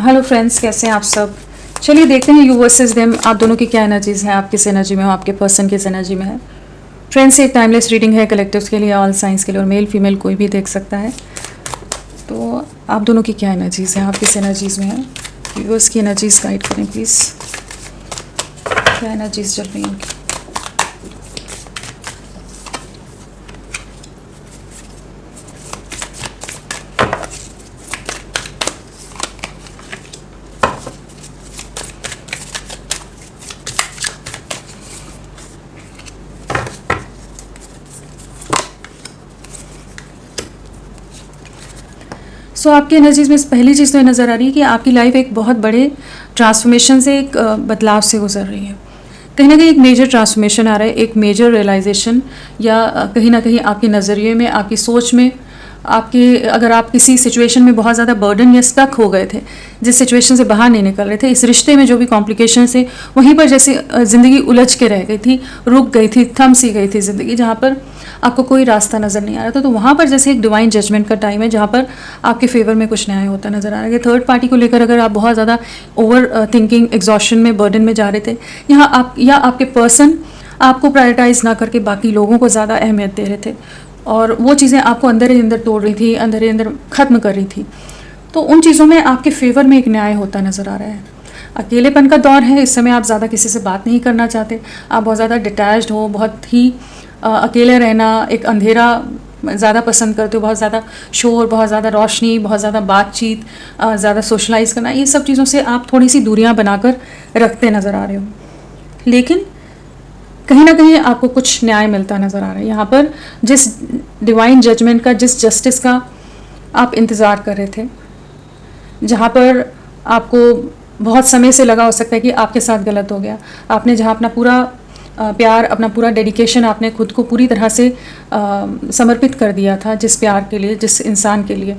Hello friends, कैसे हैं आप सब। चलिए देखते हैं यू वर्सेस देम, आप दोनों की क्या एनर्जीज हैं, आप किस एनर्जी में हो, आपके पर्सन किस एनर्जी में है। फ्रेंड्स, एक टाइमलेस रीडिंग है कलेक्टिव्स के लिए, ऑल साइंस के लिए, और मेल फीमेल कोई भी देख सकता है। तो आप दोनों की क्या एनर्जीज हैं, आप किस एनर्जीज में हैं। व्यूअर्स की एनर्जीज गाइड करें प्लीज़, क्या एनर्जीज चल रही हैं उनकी। सो आपकी एनर्जीज में पहली चीज़ तो ये नज़र आ रही है कि आपकी लाइफ एक बहुत बड़े ट्रांसफॉर्मेशन से, एक बदलाव से गुजर रही है। कहीं ना कहीं एक मेजर ट्रांसफॉर्मेशन आ रहा है, एक मेजर रियलाइजेशन, या कहीं ना कहीं आपके नज़रिए में, आपकी सोच में, आपके अगर आप किसी सिचुएशन में बहुत ज़्यादा बर्डन या स्टक हो गए थे, जिस सिचुएशन से बाहर नहीं निकल रहे थे, इस रिश्ते में जो भी कॉम्प्लिकेशन से वहीं पर जैसे ज़िंदगी उलझ के रह गई थी, रुक गई थी, थम सी गई थी ज़िंदगी, जहाँ पर आपको कोई रास्ता नज़र नहीं आ रहा था। तो वहाँ पर जैसे एक डिवाइन जजमेंट का टाइम है, जहाँ पर आपके फेवर में कुछ न्याय होता नज़र आ रहा है। थर्ड पार्टी को लेकर अगर आप बहुत ज़्यादा ओवर थिंकिंग, एग्जॉशन में, बर्डन में जा रहे थे, यहाँ आप या आपके पर्सन आपको प्रायोरिटाइज ना करके बाकी लोगों को ज़्यादा अहमियत दे रहे थे, और वो चीज़ें आपको अंदर ही अंदर तोड़ रही थी, अंदर ही अंदर ख़त्म कर रही थी। तो उन चीज़ों में आपके फेवर में एक न्याय होता नज़र आ रहा है। अकेलेपन का दौर है, इस समय आप ज़्यादा किसी से बात नहीं करना चाहते, आप बहुत ज़्यादा डिटैच्ड हो, बहुत ही अकेले रहना, एक अंधेरा ज़्यादा पसंद करते हो, बहुत ज़्यादा शोर, बहुत ज़्यादा रोशनी, बहुत ज़्यादा बातचीत, ज़्यादा सोशलाइज करना, ये सब चीज़ों से आप थोड़ी सी दूरियां बनाकर रखते नज़र आ रहे हो। लेकिन कहीं ना कहीं आपको कुछ न्याय मिलता नज़र आ रहा है। यहाँ पर जिस डिवाइन जजमेंट का, जिस जस्टिस का आप इंतज़ार कर रहे थे, जहाँ पर आपको बहुत समय से लगा हो सकता है कि आपके साथ गलत हो गया, आपने जहाँ अपना पूरा प्यार, अपना पूरा डेडिकेशन, आपने खुद को पूरी तरह से समर्पित कर दिया था जिस प्यार के लिए, जिस इंसान के लिए,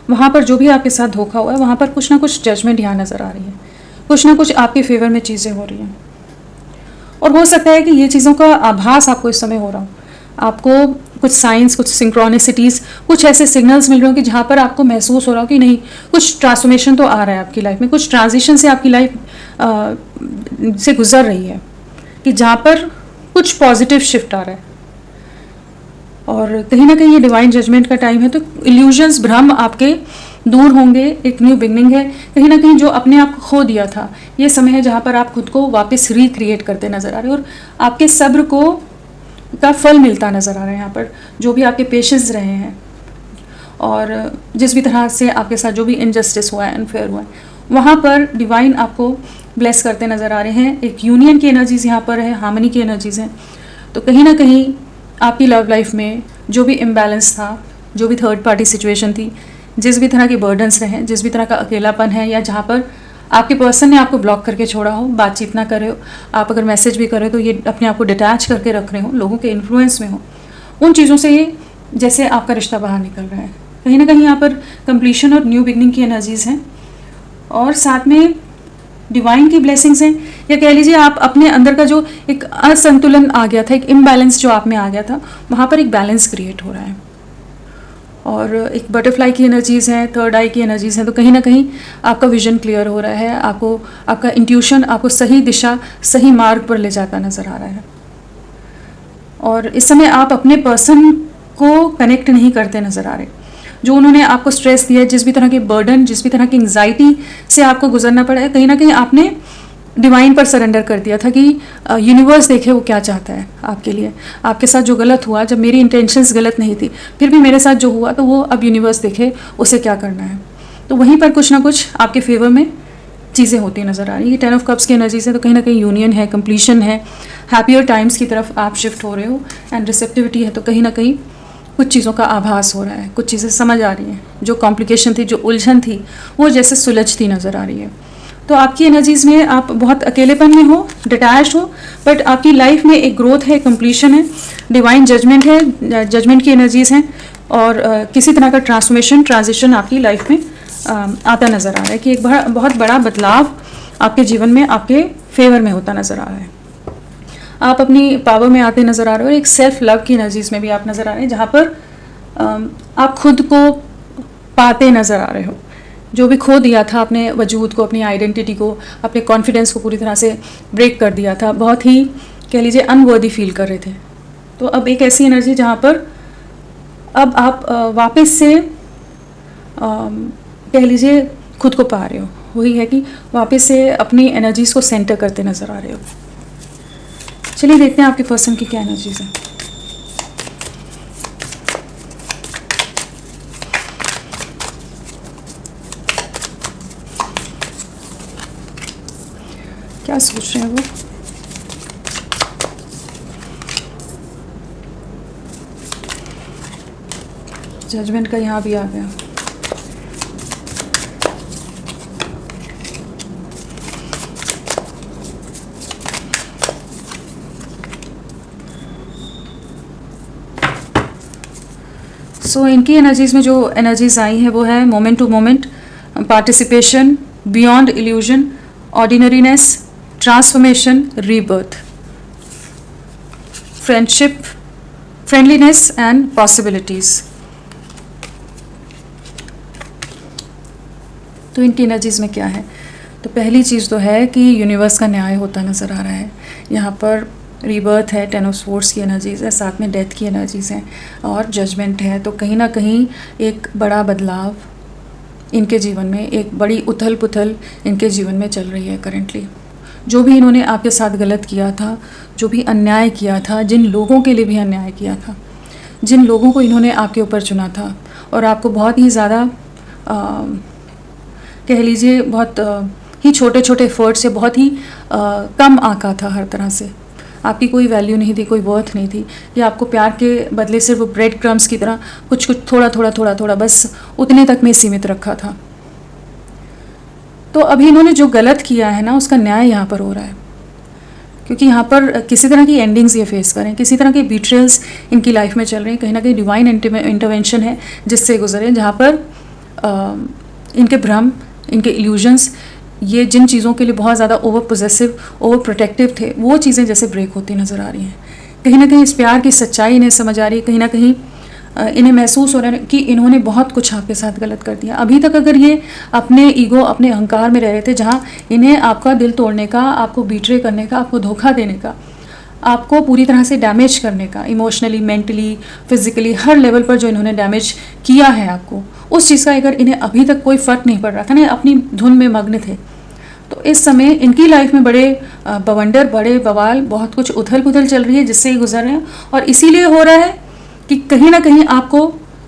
वहाँ पर जो भी आपके साथ धोखा हुआ है, वहाँ पर कुछ ना कुछ जजमेंट यहाँ नज़र आ रही है, कुछ ना कुछ आपके फेवर में चीज़ें हो रही हैं। और हो सकता है कि ये चीज़ों का आभास आपको इस समय हो रहा हो, आपको कुछ साइंस, कुछ सिंक्रोनिसिटीज़, कुछ ऐसे सिग्नल्स मिल रहे हो कि जहाँ पर आपको महसूस हो रहा हो कि नहीं, कुछ ट्रांसफॉर्मेशन तो आ रहा है आपकी लाइफ में, कुछ ट्रांजिशन से आपकी लाइफ से गुजर रही है, कि जहाँ पर कुछ पॉजिटिव शिफ्ट आ रहा है। और कहीं ना कहीं ये डिवाइन जजमेंट का टाइम है, तो इल्यूजन्स, भ्रम आपके दूर होंगे, एक न्यू बिगनिंग है। कहीं ना कहीं जो अपने आप को खो दिया था, ये समय है जहाँ पर आप खुद को वापस रिक्रिएट करते नज़र आ रहे हो, और आपके सब्र को का फल मिलता नज़र आ रहा है। यहाँ पर जो भी आपके पेशेंस रहे हैं, और जिस भी तरह से आपके साथ जो भी इनजस्टिस हुआ है, अनफेयर हुआ है, वहाँ पर डिवाइन आपको ब्लेस करते नज़र आ रहे हैं। एक यूनियन की एनर्जीज़ यहाँ पर है, हार्मनी की एनर्जीज़ हैं। तो कहीं ना कहीं आपकी लव लाइफ में जो भी इम्बैलेंस था, जो भी थर्ड पार्टी सिचुएशन थी, जिस भी तरह के बर्डन्स रहे, जिस भी तरह का अकेलापन है, या जहाँ पर आपके पर्सन ने आपको ब्लॉक करके छोड़ा हो, बातचीत ना करे हो, आप अगर मैसेज भी करें तो ये अपने आप को डिटैच करके रख रहे हो, लोगों के इन्फ्लुएंस में हो, उन चीज़ों से ये जैसे आपका रिश्ता बाहर निकल रहा है। कहीं ना कहीं यहाँ पर कंप्लीशन और न्यू बिगनिंग की एनर्जीज़ हैं, और साथ में डिवाइन की ब्लेसिंग्स हैं, या कह लीजिए आप अपने अंदर का जो एक असंतुलन आ गया था, एक इम्बैलेंस जो आप में आ गया था, वहाँ पर एक बैलेंस क्रिएट हो रहा है। और एक बटरफ्लाई की एनर्जीज़ हैं, थर्ड आई की एनर्जीज़ हैं। तो कहीं ना कहीं आपका विजन क्लियर हो रहा है, आपको आपका इंट्यूशन आपको सही दिशा, सही मार्ग पर ले जाता नज़र आ रहा है। और इस समय आप अपने पर्सन को कनेक्ट नहीं करते नज़र आ रहे, जो उन्होंने आपको स्ट्रेस दिया है, जिस भी तरह के बर्डन, जिस भी तरह की एंग्जाइटी से आपको गुजरना पड़ा है, कहीं ना कहीं आपने डिवाइन पर सरेंडर कर दिया था कि यूनिवर्स देखे वो क्या चाहता है आपके लिए। आपके साथ जो गलत हुआ, जब मेरी इंटेंशंस गलत नहीं थी, फिर भी मेरे साथ जो हुआ, तो वो अब यूनिवर्स देखे उसे क्या करना है। तो वहीं पर कुछ ना कुछ आपके फेवर में चीज़ें होती नज़र आ रही है। 10 ऑफ कप्स की एनर्जी से तो कहीं ना कहीं यूनियन है, कंप्लीशन है, हैप्पियर टाइम्स की तरफ आप शिफ्ट हो रहे हो, एंड रिसेप्टिविटी है। तो कहीं ना कहीं कुछ चीज़ों का आभास हो रहा है, कुछ चीज़ें समझ आ रही हैं, जो कॉम्प्लिकेशन थी, जो उलझन थी, वो जैसे सुलझती नज़र आ रही है। तो आपकी एनर्जीज़ में आप बहुत अकेलेपन में हो, डिटैच्ड हो, बट आपकी लाइफ में एक ग्रोथ है, कंप्लीशन है, डिवाइन जजमेंट है, जजमेंट की एनर्जीज़ हैं, और किसी तरह का ट्रांसफॉर्मेशन, ट्रांजिशन आपकी लाइफ में आता नज़र आ रहा है, कि एक बहुत बड़ा बदलाव आपके जीवन में आपके फेवर में होता नज़र आ रहा है। आप अपनी पावर में आते नज़र आ रहे हो, और एक सेल्फ लव की एनर्जीज़ में भी आप नज़र आ रहे हैं, जहाँ पर आप खुद को पाते नज़र आ रहे हो, जो भी खो दिया था अपने वजूद को, अपनी आइडेंटिटी को, अपने कॉन्फिडेंस को पूरी तरह से ब्रेक कर दिया था, बहुत ही कह लीजिए अनवर्दी फील कर रहे थे। तो अब एक ऐसी एनर्जी जहाँ पर अब आप वापस से कह लीजिए खुद को पा रहे हो, वही है कि वापस से अपनी एनर्जीज़ को सेंटर करते नज़र आ रहे हो। चलिए देखते हैं आपके पर्सन की क्या एनर्जीज़ हैं। क्या सोच रहे हैं वो? जजमेंट का यहाँ भी आ गया। सो इनकी एनर्जीज़ में जो एनर्जीज़ आई हैं वो है moment to moment, participation, beyond illusion, ordinariness, transformation, rebirth, friendship, friendliness and possibilities. तो इनकी एनर्जीज़ में क्या है? तो पहली चीज़ तो है कि यूनिवर्स का न्याय होता नज़र आ रहा है। यहाँ पर रीबर्थ है, 10 ऑफ स्वॉर्ड्स की एनर्जीज़ है, साथ में डेथ की एनर्जीज़ हैं और जजमेंट है। तो कहीं ना कहीं एक बड़ा बदलाव इनके जीवन में, एक बड़ी उथल पुथल इनके जीवन में चल रही है करेंटली। जो भी इन्होंने आपके साथ गलत किया था, जो भी अन्याय किया था, जिन लोगों के लिए भी अन्याय किया था, जिन लोगों को इन्होंने आपके ऊपर चुना था और आपको बहुत ही ज़्यादा कह लीजिए बहुत ही छोटे छोटे एफर्ट से बहुत ही कम आंका था हर तरह से, आपकी कोई वैल्यू नहीं थी, कोई वर्थ नहीं थी, या आपको प्यार के बदले सिर्फ ब्रेड क्रम्स की तरह कुछ कुछ थोड़ा थोड़ा थोड़ा थोड़ा बस उतने तक में सीमित रखा था। तो अभी इन्होंने जो गलत किया है ना, उसका न्याय यहाँ पर हो रहा है, क्योंकि यहाँ पर किसी तरह की एंडिंग्स ये फेस करें, किसी तरह के बिट्रेल्स इनकी लाइफ में चल रहे हैं, कहीं ना कहीं डिवाइन इंटरवेंशन है जिससे गुजरे, जहाँ पर इनके भ्रम, इनके इल्यूजन्स, ये जिन चीज़ों के लिए बहुत ज़्यादा ओवर पोजेसिव, ओवर प्रोटेक्टिव थे, वो चीज़ें जैसे ब्रेक होती नज़र आ रही हैं। कहीं ना कहीं इस प्यार की सच्चाई इन्हें समझ आ रही है, कहीं ना कहीं इन्हें महसूस हो रहा है कि इन्होंने बहुत कुछ आपके साथ गलत कर दिया। अभी तक अगर ये अपने ईगो, अपने अहंकार में रह रहे थे, जहाँ इन्हें आपका दिल तोड़ने का, आपको बीट्रे करने का, आपको धोखा देने का, आपको पूरी तरह से डैमेज करने का, इमोशनली, मेंटली, फिजिकली, हर लेवल पर जो इन्होंने डैमेज किया है आपको, उस चीज़ का अगर इन्हें अभी तक कोई फ़र्क नहीं पड़ रहा था ना, अपनी धुन में मग्न थे, तो इस समय इनकी लाइफ में बड़े बवंडर, बड़े बवाल, बहुत कुछ उथल पुथल चल रही है जिससे ही गुजर रहे हैं। और इसीलिए हो रहा है कि कहीं ना कहीं आपको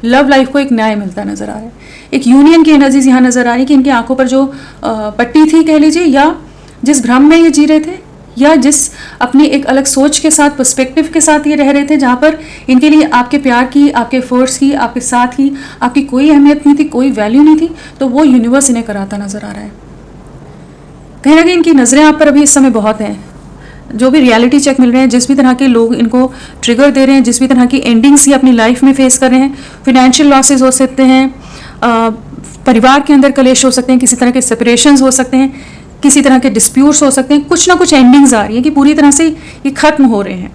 लव लाइफ को एक न्याय मिलता नज़र आ रहा है, एक यूनियन की एनर्जीज यहाँ नज़र आ रही है कि इनकी आंखों पर जो पट्टी थी कह लीजिए, या जिस भ्रम में ये जी रहे थे, या जिस अपनी एक अलग सोच के साथ, पर्सपेक्टिव के साथ ये रह रहे थे, जहाँ पर इनके लिए आपके प्यार की, आपके फोर्स की, आपके साथ ही आपकी कोई अहमियत नहीं थी, कोई वैल्यू नहीं थी, तो वो यूनिवर्स इन्हें कराता नज़र आ रहा है। कहीं ना कहीं इनकी नज़रें आप पर अभी इस समय बहुत हैं। जो भी रियलिटी चेक मिल रहे हैं, जिस भी तरह के लोग इनको ट्रिगर दे रहे हैं, जिस भी तरह की एंडिंग्स ये अपनी लाइफ में फेस कर रहे हैं, फिनेंशियल लॉसेस हो सकते हैं, परिवार के अंदर कलेश हो सकते हैं, किसी तरह के सेपरेशंस हो सकते हैं, किसी तरह के डिस्प्यूट्स हो सकते हैं, कुछ ना कुछ एंडिंग्स आ रही हैं कि पूरी तरह से ये ख़त्म हो रहे हैं।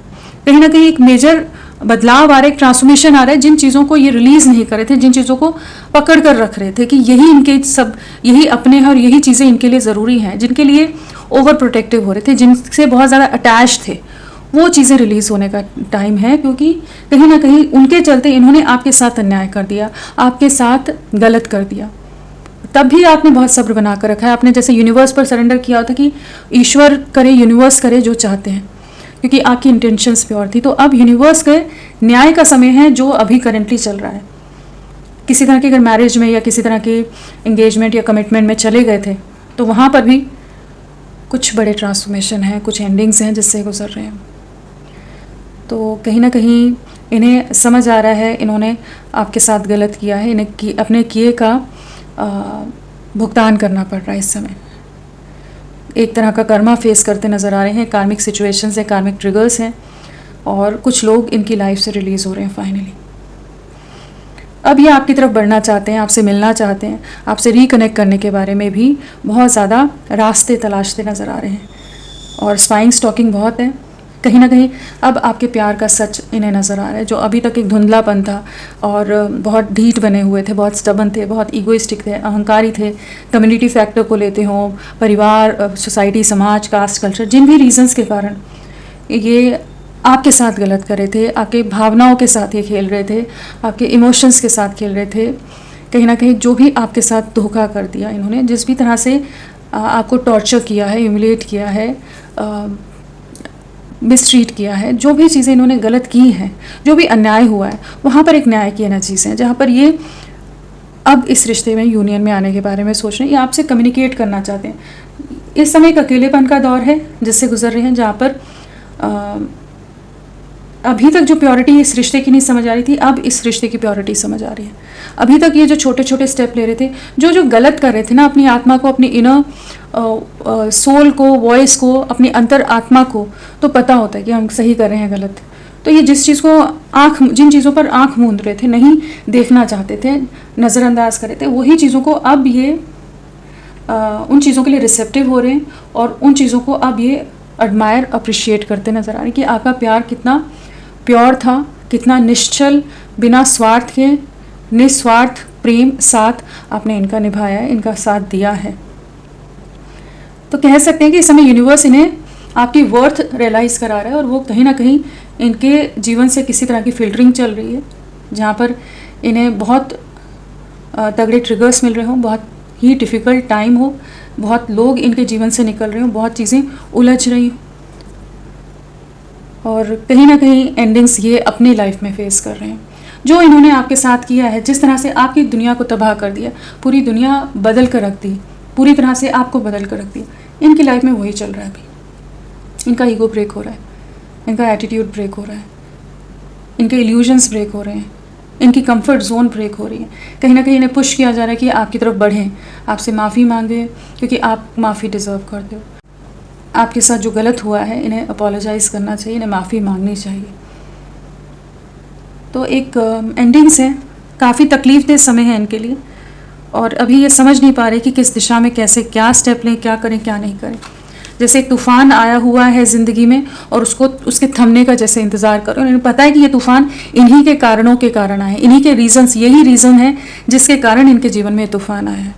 कहीं ना कहीं एक मेजर बदलाव आ रहा है, एक ट्रांसफॉर्मेशन आ रहा है, जिन चीज़ों को ये रिलीज़ नहीं कर रहे थे, जिन चीज़ों को पकड़ कर रख रहे थे कि यही इनके सब, यही अपने हैं और यही चीज़ें इनके लिए ज़रूरी हैं, जिनके लिए ओवर प्रोटेक्टिव हो रहे थे, जिनसे बहुत ज़्यादा अटैच थे, वो चीज़ें रिलीज़ होने का टाइम है। क्योंकि कहीं ना कहीं उनके चलते इन्होंने आपके साथ अन्याय कर दिया, आपके साथ गलत कर दिया, तब भी आपने बहुत सब्र बना कर रखा है। आपने जैसे यूनिवर्स पर सरेंडर किया होता कि ईश्वर करे, यूनिवर्स करे जो चाहते हैं, क्योंकि आपकी इंटेंशंस प्योर थी। तो अब यूनिवर्स के न्याय का समय है जो अभी करेंटली चल रहा है। किसी तरह के अगर मैरिज में या किसी तरह के एंगेजमेंट या कमिटमेंट में चले गए थे, तो वहाँ पर भी कुछ बड़े ट्रांसफॉर्मेशन हैं, कुछ एंडिंग्स हैं जिससे गुजर रहे हैं। तो कहीं ना कहीं इन्हें समझ आ रहा है इन्होंने आपके साथ गलत किया है, इन्हें अपने किए का भुगतान करना पड़ रहा है इस समय। एक तरह का कर्मा फेस करते नज़र आ रहे हैं, कार्मिक सिचुएशंस हैं, कार्मिक ट्रिगर्स हैं, और कुछ लोग इनकी लाइफ से रिलीज़ हो रहे हैं फाइनली। अब ये आपकी तरफ बढ़ना चाहते हैं, आपसे मिलना चाहते हैं, आपसे रिकनेक्ट करने के बारे में भी बहुत ज़्यादा रास्ते तलाशते नज़र आ रहे हैं। और स्पाइंग स्टॉकिंग बहुत है, कहीं ना कहीं अब आपके प्यार का सच इन्हें नज़र आ रहा है। जो अभी तक एक धुंधलापन था और बहुत ढीठ बने हुए थे, बहुत स्टबन थे, बहुत ईगोइस्टिक थे, अहंकारी थे, कम्युनिटी फैक्टर को लेते हों, परिवार, सोसाइटी, समाज, कास्ट, कल्चर, जिन भी रीजंस के कारण ये आपके साथ गलत कर रहे थे, आपके भावनाओं के साथ ये खेल रहे थे, आपके इमोशंस के साथ खेल रहे थे, कहीं ना कहीं जो भी आपके साथ धोखा कर दिया इन्होंने, जिस भी तरह से आपको टॉर्चर किया है, ह्यूमिलेट किया है, मिसट्रीट किया है, जो भी चीज़ें इन्होंने गलत की हैं, जो भी अन्याय हुआ है, वहाँ पर एक न्याय की एनर्जीज हैं, जहाँ पर ये अब इस रिश्ते में, यूनियन में आने के बारे में सोच रहे हैं, या आपसे कम्युनिकेट करना चाहते हैं। इस समय एक अकेलेपन का दौर है जिससे गुजर रहे हैं, जहाँ पर अभी तक जो प्योरिटी इस रिश्ते की नहीं समझ आ रही थी, अब इस रिश्ते की प्योरिटी समझ आ रही है। अभी तक ये जो छोटे छोटे स्टेप ले रहे थे, जो गलत कर रहे थे ना, अपनी आत्मा को, अपनी इनर सोल को, वॉइस को, अपनी अंतर आत्मा को तो पता होता है कि हम सही कर रहे हैं, गलत। तो ये जिस चीज़ को जिन चीज़ों पर आँख मूंद रहे थे, नहीं देखना चाहते थे, नज़रअंदाज कर रहे थे, वही चीज़ों को अब ये उन चीज़ों के लिए रिसेप्टिव हो रहे हैं, और उन चीज़ों को अब ये एडमायर, अप्रिशिएट करते नज़र आ रहे हैं कि आपका प्यार कितना प्योर था, कितना निश्चल, बिना स्वार्थ के, निस्वार्थ प्रेम साथ आपने इनका निभाया है, इनका साथ दिया है। तो कह सकते हैं कि इस समय यूनिवर्स इन्हें आपकी वर्थ रियलाइज़ करा रहा है, और वो कहीं ना कहीं इनके जीवन से किसी तरह की फिल्टरिंग चल रही है, जहाँ पर इन्हें बहुत तगड़े ट्रिगर्स मिल रहे हों, बहुत ही डिफ़िकल्ट टाइम हो, बहुत लोग इनके जीवन से निकल रहे हों, बहुत चीज़ें उलझ रही हों, और कहीं ना कहीं एंडिंग्स ये अपनी लाइफ में फेस कर रहे हैं। जो इन्होंने आपके साथ किया है, जिस तरह से आपकी दुनिया को तबाह कर दिया, पूरी दुनिया बदल कर रख दी, पूरी तरह से आपको बदल कर रख दिया, इनकी लाइफ में वही चल रहा है अभी। इनका ईगो ब्रेक हो रहा है, इनका एटीट्यूड ब्रेक हो रहा है, इनके इल्यूजन्स ब्रेक हो रहे हैं, इनकी कंफर्ट जोन ब्रेक हो रही है। कहीं ना कहीं इन्हें पुश किया जा रहा है कि आपकी तरफ बढ़ें, आपसे माफ़ी मांगें, क्योंकि आप माफ़ी डिज़र्व करते हो। आपके साथ जो गलत हुआ है, इन्हें अपोलोजाइज़ करना चाहिए, इन्हें माफ़ी मांगनी चाहिए। तो एक एंडिंग्स है, काफ़ी तकलीफ़देह समय है इनके लिए, और अभी ये समझ नहीं पा रहे कि किस दिशा में कैसे क्या स्टेप लें, क्या करें, क्या नहीं करें। जैसे एक तूफ़ान आया हुआ है ज़िंदगी में, और उसके थमने का जैसे इंतज़ार करो। उन्हें पता है कि ये तूफ़ान इन्हीं के कारणों के कारण आए, इन्हीं के रीज़न्स, यही रीज़न है जिसके कारण इनके जीवन में तूफ़ान आया है।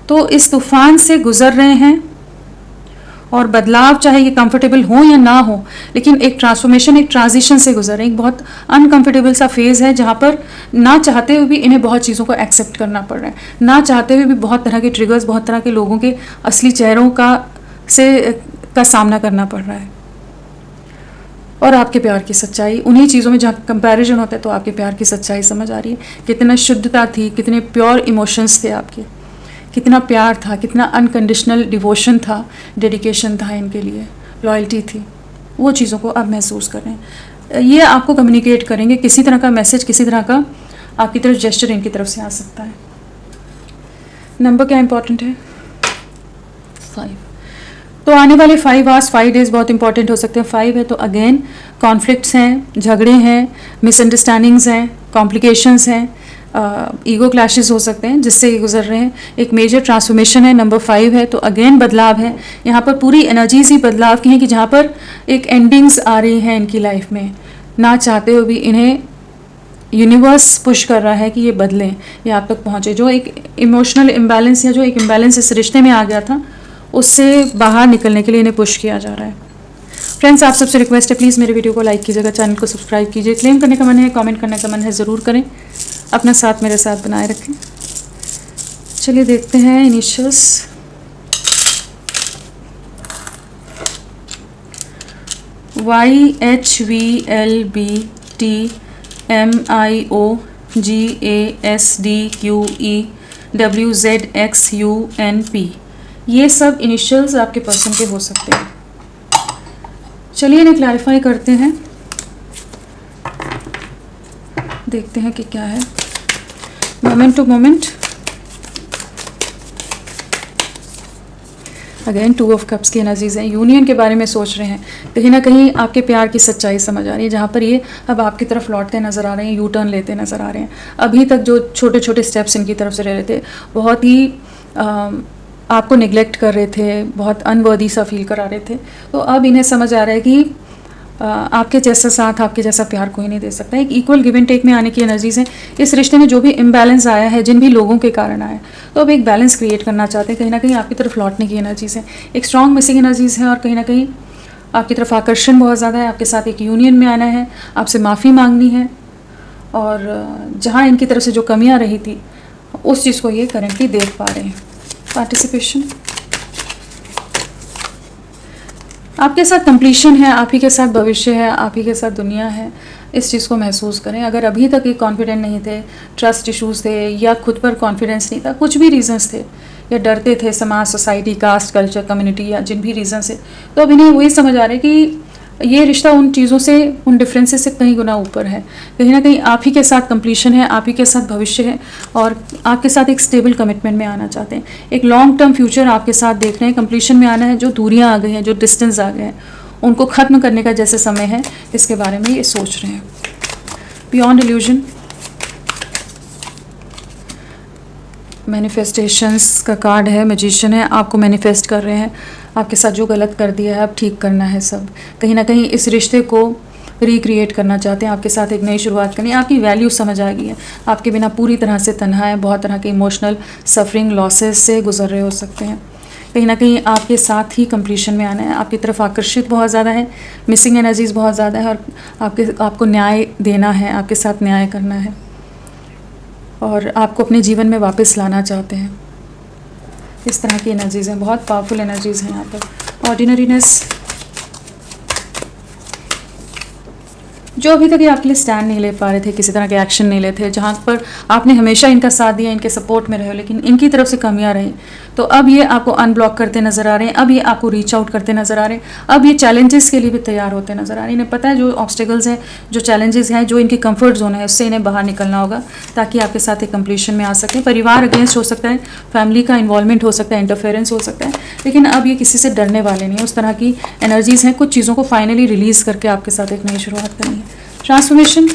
तो इस तूफ़ान से गुज़र रहे हैं, और बदलाव चाहे ये कंफर्टेबल हो या ना हो, लेकिन एक ट्रांसफॉर्मेशन, एक ट्रांजिशन से गुजर रहे हैं। एक बहुत अनकंफर्टेबल सा फेज़ है, जहाँ पर ना चाहते हुए भी इन्हें बहुत चीज़ों को एक्सेप्ट करना पड़ रहा है, ना चाहते हुए भी बहुत तरह के ट्रिगर्स, बहुत तरह के लोगों के असली चेहरों का सामना करना पड़ रहा है। और आपके प्यार की सच्चाई, उन्हीं चीज़ों में जहाँ कंपैरिजन होता है, तो आपके प्यार की सच्चाई समझ आ रही है। कितना शुद्धता थी, कितने प्योर इमोशंस थे आपके, कितना प्यार था, कितना अनकंडीशनल डिवोशन था, डेडिकेशन था इनके लिए, लॉयल्टी थी। वो चीज़ों को अब महसूस कर रहे हैं। ये आपको कम्युनिकेट करेंगे, किसी तरह का मैसेज, किसी तरह का आपकी तरफ जेस्चर इनकी तरफ से आ सकता है। नंबर क्या इंपॉर्टेंट है? 5। तो आने वाले 5 आवर्स, 5 डेज बहुत इंपॉर्टेंट हो सकते हैं। 5 है तो अगेन कॉन्फ्लिक्ट्स हैं, झगड़े हैं, मिसअंडरस्टैंडिंग्स हैं, कॉम्प्लिकेशंस हैं, ईगो क्लैशेस हो सकते हैं जिससे ये गुजर रहे हैं। एक मेजर ट्रांसफॉर्मेशन है। नंबर 5 है तो अगेन बदलाव है। यहाँ पर पूरी एनर्जीज ही बदलाव की हैं कि जहाँ पर एक एंडिंग्स आ रही हैं इनकी लाइफ में, ना चाहते हुए भी इन्हें यूनिवर्स पुश कर रहा है कि ये बदलें, ये आप तक पहुँचे। जो एक इमोशनल इम्बैलेंस या जो एक इम्बैलेंस इस रिश्ते में आ गया था, उससे बाहर निकलने के लिए इन्हें पुश किया जा रहा है। फ्रेंड्स, आप सबसे रिक्वेस्ट है, प्लीज़ मेरे वीडियो को लाइक कीजिएगा, चैनल को सब्सक्राइब कीजिए। क्लेम करने का मन है, कमेंट करने का मन है, ज़रूर करें। अपना साथ मेरे साथ बनाए रखें। चलिए देखते हैं इनिशियल्स। YHVLBTMIOGASDQEWZXUNP, ये सब इनिशियल्स आपके पर्सन के हो सकते हैं। चलिए इन्हें क्लैरिफाई करते हैं, देखते हैं कि क्या है। Moment to moment. Again 2 of cups की एनर्जीज हैं। यूनियन के बारे में सोच रहे हैं, कहीं ना कहीं आपके प्यार की सच्चाई समझ आ रही है, जहाँ पर ये अब आपकी तरफ लौटते नज़र आ रहे हैं, यू टर्न लेते नज़र आ रहे हैं। अभी तक जो छोटे छोटे स्टेप्स इनकी तरफ से ले रहे थे, बहुत ही आपको निगलेक्ट कर रहे थे, बहुत अनवर्दी सा फील करा रहे थे, तो अब इन्हें समझ आ रहा है कि आपके जैसा साथ, आपके जैसा प्यार कोई नहीं दे सकता। एक इक्वल गिव एंड टेक में आने की एनर्जीज हैं। इस रिश्ते में जो भी इम्बैलेंस आया है, जिन भी लोगों के कारण आया है, तो अब एक बैलेंस क्रिएट करना चाहते हैं। कहीं ना कहीं आपकी तरफ लौटने की एनर्जीज है, एक स्ट्रॉन्ग मिसिंग एनर्जीज है, और कहीं ना कहीं आपकी तरफ आकर्षण बहुत ज़्यादा है। आपके साथ एक यूनियन में आना है, आपसे माफ़ी मांगनी है, और जहाँ इनकी तरफ से जो कमियाँ रही थी उस चीज़ को ये करेंटली देख पा रहे हैं। पार्टिसिपेशन, आपके साथ कंप्लीशन है, आप ही के साथ भविष्य है, आप ही के साथ दुनिया है। इस चीज़ को महसूस करें। अगर अभी तक ये कॉन्फिडेंट नहीं थे, ट्रस्ट इश्यूज़ थे, या खुद पर कॉन्फिडेंस नहीं था, कुछ भी रीजंस थे, या डरते थे समाज, सोसाइटी, कास्ट, कल्चर, कम्युनिटी, या जिन भी रीजंस है, तो अब इन्हें वही समझ आ रहा है कि ये रिश्ता उन चीज़ों से, उन डिफरेंसेस से कहीं गुना ऊपर है। कहीं ना कहीं आप ही के साथ कंप्लीशन है, आप ही के साथ भविष्य है, और आपके साथ एक स्टेबल कमिटमेंट में आना चाहते हैं। एक लॉन्ग टर्म फ्यूचर आपके साथ देख रहे हैं। कंप्लीशन में आना है। जो दूरियां आ गई हैं, जो डिस्टेंस आ गए हैं, उनको ख़त्म करने का जैसे समय है, इसके बारे में ये सोच रहे हैं। बियॉन्ड इल्यूजन, मैनिफेस्टेशंस का कार्ड है, मैजिशियन है। आपको मैनिफेस्ट कर रहे हैं, आपके साथ जो गलत कर दिया है अब ठीक करना है सब। कहीं ना कहीं इस रिश्ते को रिक्रिएट करना चाहते हैं, आपके साथ एक नई शुरुआत करनी है। आपकी वैल्यू समझ आ गई है, आपके बिना पूरी तरह से तन्हा है, बहुत तरह के इमोशनल सफरिंग, लॉसेस से गुजर रहे हो सकते हैं। कहीं ना कहीं आपके साथ ही कंप्लीशन में आना है। आपकी तरफ आकर्षित बहुत ज़्यादा है, मिसिंग एनर्जीज बहुत ज़्यादा है, और आपको न्याय देना है, आपके साथ न्याय करना है, और आपको अपने जीवन में वापस लाना चाहते हैं। इस तरह की एनर्जीज हैं, बहुत पावरफुल एनर्जीज हैं यहाँ पर। ऑर्डिनरीनेस, जो अभी तक ये आपके लिए स्टैंड नहीं ले पा रहे थे, किसी तरह के एक्शन नहीं लेते, जहाँ पर आपने हमेशा इनका साथ दिया, इनके सपोर्ट में रहे, लेकिन इनकी तरफ से कमियां रही, तो अब ये आपको अनब्लॉक करते नज़र आ रहे हैं। अब ये आपको रीच आउट करते नज़र आ रहे हैं। अब ये चैलेंजेस के लिए भी तैयार होते नज़र आ रहे हैं। इन्हें पता है जो ऑब्स्टिकल्स हैं, जो चैलेंजेस हैं, जो इनकी कंफर्ट जोन है, उससे इन्हें बाहर निकलना होगा, ताकि आपके साथ एक कंप्लीशन में आ सके। परिवार अगेंस्ट हो सकता है, फैमिली का इन्वॉल्वमेंट हो सकता है, इंटरफेरेंस हो सकता है, लेकिन अब ये किसी से डरने वाले नहीं है। उस तरह की एनर्जीज हैं। कुछ चीज़ों को फाइनली रिलीज़ करके आपके साथ एक नई शुरुआत करनी है। ट्रांसफॉर्मेशन,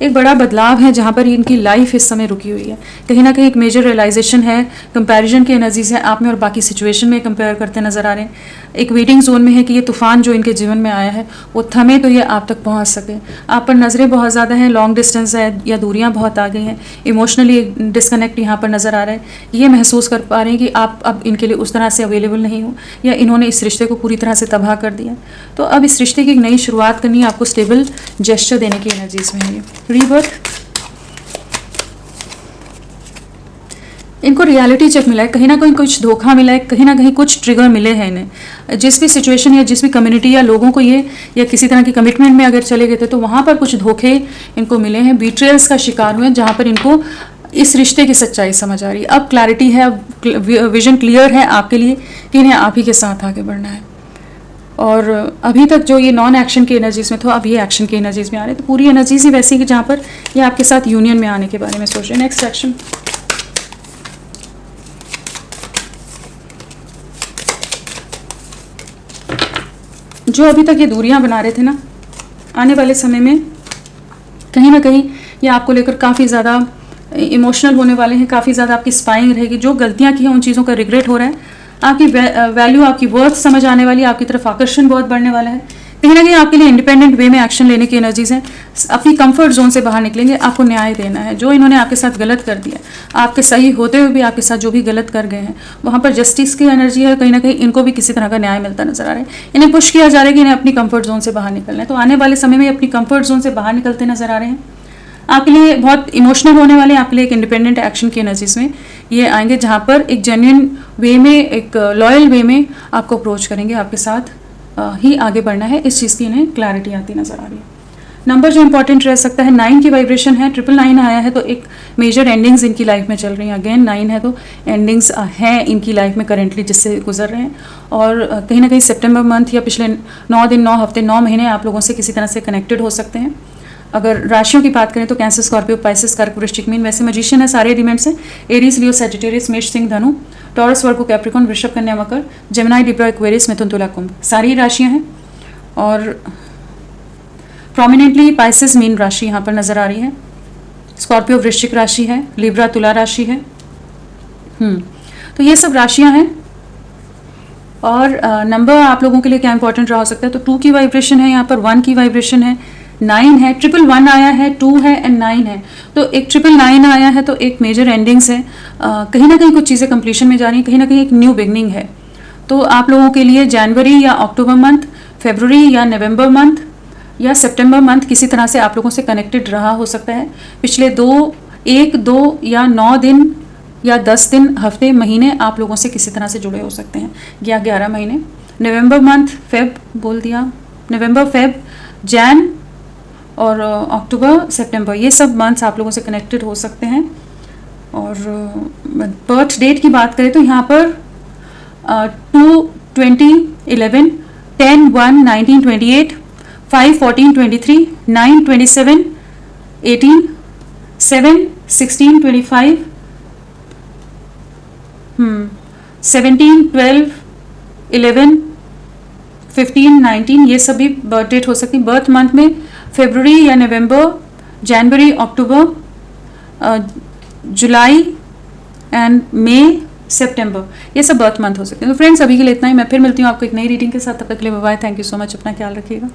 एक बड़ा बदलाव है, जहाँ पर इनकी लाइफ इस समय रुकी हुई है। कहीं ना कहीं एक मेजर रियलाइजेशन है, कंपैरिजन की एनर्जीज है आप में और बाकी सिचुएशन में कंपेयर करते नजर आ रहे हैं। एक वेटिंग जोन में है कि ये तूफान जो इनके जीवन में आया है वो थमे तो ये आप तक पहुँच सके। आप पर नज़रें बहुत ज़्यादा हैं, लॉन्ग डिस्टेंस है, या दूरियाँ बहुत आ गई हैं, इमोशनली डिस्कनेक्ट यहाँ पर नज़र आ रहा है। ये महसूस कर पा रहे हैं कि आप अब इनके लिए उस तरह से अवेलेबल नहीं हो, या इन्होंने इस रिश्ते को पूरी तरह से तबाह कर दिया। तो अब इस रिश्ते की एक नई शुरुआत करनी है, आपको स्टेबल जेस्चर देने की एनर्जीज में है ये। रीबर्थ, इनको रियलिटी चेक मिला है, कहीं ना कहीं कुछ धोखा मिला है, कहीं ना कहीं कुछ ट्रिगर मिले हैं इन्हें। जिस भी सिचुएशन या जिस भी कम्युनिटी या लोगों को ये, या किसी तरह की कमिटमेंट में अगर चले गए थे, तो वहाँ पर कुछ धोखे इनको मिले हैं, बीट्रेयल्स का शिकार हुए, जहाँ पर इनको इस रिश्ते की सच्चाई समझ आ रही है। अब क्लैरिटी है, अब विजन क्लियर है आपके लिए कि इन्हें आप ही के साथ आगे बढ़ना है। और अभी तक जो ये नॉन एक्शन की एनर्जीज में था, अब ये एक्शन की एनर्जीज में आ रहे हैं। तो पूरी एनर्जीज ही वैसी कि जहाँ पर ये आपके साथ यूनियन में आने के बारे में सोच रहे हैं। नेक्स्ट एक्शन, जो अभी तक ये दूरियां बना रहे थे ना, आने वाले समय में कहीं ना कहीं ये आपको लेकर काफ़ी ज़्यादा इमोशनल होने वाले हैं, काफ़ी ज़्यादा आपकी स्पाइंग रहेगी। जो गलतियां की हैं उन चीज़ों का रिग्रेट हो रहा है, आपकी वैल्यू, आपकी वर्थ समझ आने वाली है, आपकी तरफ आकर्षण बहुत बढ़ने वाला है। कहीं ना कहीं आपके लिए इंडिपेंडेंट वे में एक्शन लेने की एनर्जीज हैं। अपनी कंफर्ट जोन से बाहर निकलेंगे, आपको न्याय देना है। जो इन्होंने आपके साथ गलत कर दिया, आपके सही होते हुए भी आपके साथ जो भी गलत कर गए हैं, वहाँ पर जस्टिस की एनर्जी है। कहीं ना कहीं इनको भी किसी तरह का न्याय मिलता नजर आ रहा है। इन्हें पुश किया जा रहा है कि इन्हें अपनी कंफर्ट जोन से बाहर निकलना है। तो आने वाले समय में अपनी कंफर्ट जोन से बाहर निकलते नजर आ रहे हैं। आपके लिए बहुत इमोशनल होने वाले हैं, आपके लिए एक इंडिपेंडेंट एक्शन की एनर्जीज में ये आएंगे, जहाँ पर एक जेन्युइन वे में, एक लॉयल वे में आपको अप्रोच करेंगे, आपके साथ ही आगे बढ़ना है। इस चीज़ की इन्हें क्लैरिटी आती नज़र आ रही है। नंबर जो इंपॉर्टेंट रह सकता है, 9 की वाइब्रेशन है, 999 आया है, तो एक मेजर एंडिंग्स इनकी लाइफ में चल रही हैं। अगेन 9 है, तो एंडिंग्स हैं इनकी लाइफ में करेंटली, जिससे गुजर रहे हैं। और कहीं ना कहीं सितंबर मंथ या पिछले 9 दिन, 9 हफ्ते, 9 महीने आप लोगों से किसी तरह से कनेक्टेड हो सकते हैं। अगर राशियों की बात करें तो कैंसर, स्कॉर्पियो, पाइसेस, कर्क, वृश्चिक, मीन। वैसे मैजिशियन है, सारे एलिमेंट्स हैं, एरीज, लियो, सैजिटेरियस, मेष, सिंह, धनु, टॉरस, वर्गो, कैप्रिकॉर्न, वृषभ, कन्या, मकर, जेमिनी, लिब्रा, एक्वेरियस, मिथुन, तुला, कुंभ, सारी राशियां हैं। और प्रोमिनेंटली पाइसेस मीन राशि यहाँ पर नजर आ रही है, स्कॉर्पियो वृश्चिक राशि है, लिब्रा तुला राशि है। तो ये सब राशियां हैं। और नंबर आप लोगों के लिए क्या इंपॉर्टेंट रहा हो सकता है, तो 2 की वाइब्रेशन है, यहाँ पर 1 की वाइब्रेशन है, 9 है, 111 आया है, 2 है एंड 9 है। तो एक 999 आया है, तो एक मेजर एंडिंग्स है, कहीं ना कहीं कुछ चीज़ें कंप्लीशन में जा रही हैं, कहीं ना कहीं एक न्यू बिगनिंग है। तो आप लोगों के लिए जनवरी या अक्टूबर मंथ, फरवरी या नवंबर मंथ या सितंबर मंथ किसी तरह से आप लोगों से कनेक्टेड रहा हो सकता है। पिछले 1, 2 या 9 दिन या 10 दिन, हफ्ते, महीने आप लोगों से किसी तरह से जुड़े हो सकते हैं, या 11 महीने। नवंबर मंथ, फेब बोल दिया, नवंबर, फेब, जैन और अक्टूबर, सितंबर, ये सब मंथ्स आप लोगों से कनेक्टेड हो सकते हैं। और बर्थ डेट की बात करें तो यहाँ पर 2/20/11, 10/1/1928, 5/14/23, 9/27/18, 7/16/25, 17/12/11, 15/19, ये सभी बर्थ डेट हो सकती है। बर्थ मंथ में फरवरी या नवंबर, जनवरी, अक्टूबर, जुलाई एंड मई, सितंबर, ये सब बर्थ मंथ हो सकते हैं। तो फ्रेंड्स, अभी के लिए इतना ही। मैं फिर मिलती हूँ आपको एक नई रीडिंग के साथ। तब तक के लिए bye bye. Thank you so much. अपना ख्याल रखिएगा।